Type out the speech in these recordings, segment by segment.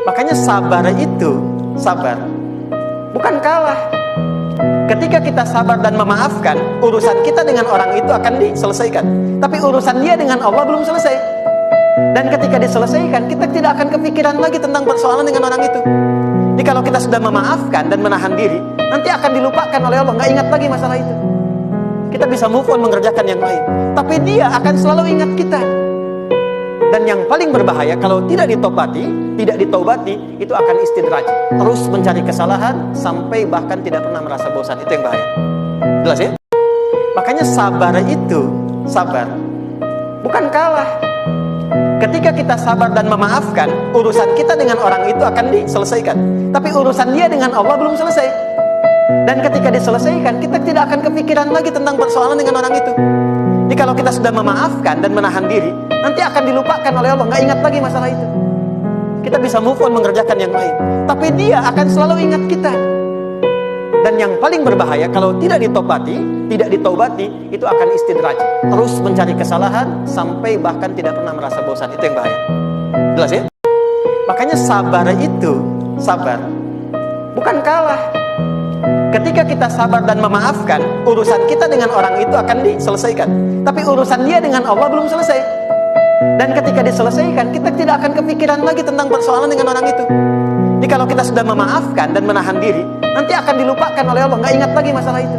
Makanya sabar itu, sabar bukan kalah. Ketika kita sabar dan memaafkan, urusan kita dengan orang itu akan diselesaikan. Tapi urusan dia dengan Allah belum selesai. Dan ketika diselesaikan, kita tidak akan kepikiran lagi tentang persoalan dengan orang itu. Jadi kalau kita sudah memaafkan dan menahan diri, nanti akan dilupakan oleh Allah, nggak ingat lagi masalah itu. Kita bisa move on mengerjakan yang lain. Tapi dia akan selalu ingat kita. Dan yang paling berbahaya kalau tidak ditobati, itu akan istidraj. Terus mencari kesalahan sampai bahkan tidak pernah merasa bosan. Itu yang bahaya. Jelas ya? Makanya sabar itu, sabar bukan kalah. Ketika kita sabar dan memaafkan, urusan kita dengan orang itu akan diselesaikan. Tapi urusan dia dengan Allah belum selesai. Dan ketika diselesaikan, kita tidak akan kepikiran lagi tentang persoalan dengan orang itu. Jadi kalau kita sudah memaafkan dan menahan diri, nanti akan dilupakan oleh Allah, nggak ingat lagi masalah itu. Kita bisa move on mengerjakan yang lain. Tapi dia akan selalu ingat kita. Dan yang paling berbahaya kalau tidak ditobati, itu akan istidraj. Terus mencari kesalahan sampai bahkan tidak pernah merasa bosan. Itu yang bahaya. Jelas ya? Makanya sabar itu, sabar bukan kalah. Ketika kita sabar dan memaafkan, urusan kita dengan orang itu akan diselesaikan. Tapi urusan dia dengan Allah belum selesai. Dan ketika diselesaikan, kita tidak akan kepikiran lagi tentang persoalan dengan orang itu. Jadi kalau kita sudah memaafkan dan menahan diri, nanti akan dilupakan oleh Allah, nggak ingat lagi masalah itu.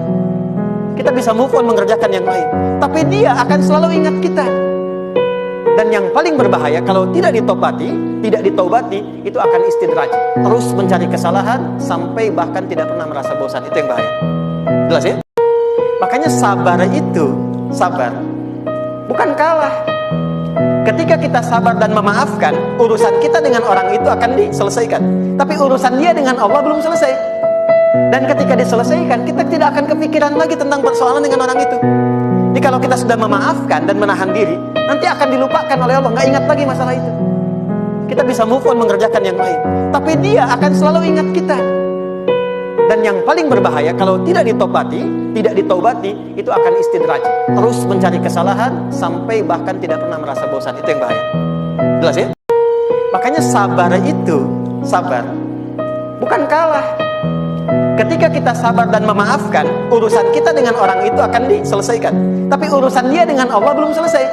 Kita bisa move on mengerjakan yang lain. Tapi dia akan selalu ingat kita. Dan yang paling berbahaya kalau tidak ditobati, itu akan istidraj. Terus mencari kesalahan sampai bahkan tidak pernah merasa bosan. Itu yang bahaya. Jelas ya? Makanya sabar itu, sabar bukan kalah. Ketika kita sabar dan memaafkan, urusan kita dengan orang itu akan diselesaikan. Tapi urusan dia dengan Allah belum selesai. Dan ketika diselesaikan, kita tidak akan kepikiran lagi tentang persoalan dengan orang itu. Jadi kalau kita sudah memaafkan dan menahan diri, nanti akan dilupakan oleh Allah, nggak ingat lagi masalah itu. Kita bisa move on mengerjakan yang lain. Tapi dia akan selalu ingat kita. Dan yang paling berbahaya kalau tidak ditobati, itu akan istidraj. Terus mencari kesalahan sampai bahkan tidak pernah merasa bosan. Itu yang bahaya. Jelas ya? Makanya sabar itu, sabar bukan kalah. Ketika kita sabar dan memaafkan, urusan kita dengan orang itu akan diselesaikan. Tapi urusan dia dengan Allah belum selesai.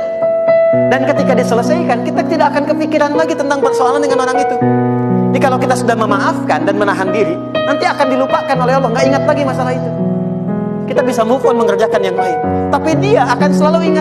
Dan ketika diselesaikan, kita tidak akan kepikiran lagi tentang persoalan dengan orang itu. Jadi kalau kita sudah memaafkan dan menahan diri, nanti akan dilupakan oleh Allah, nggak ingat lagi masalah itu. Kita bisa move on mengerjakan yang lain. Tapi dia akan selalu ingat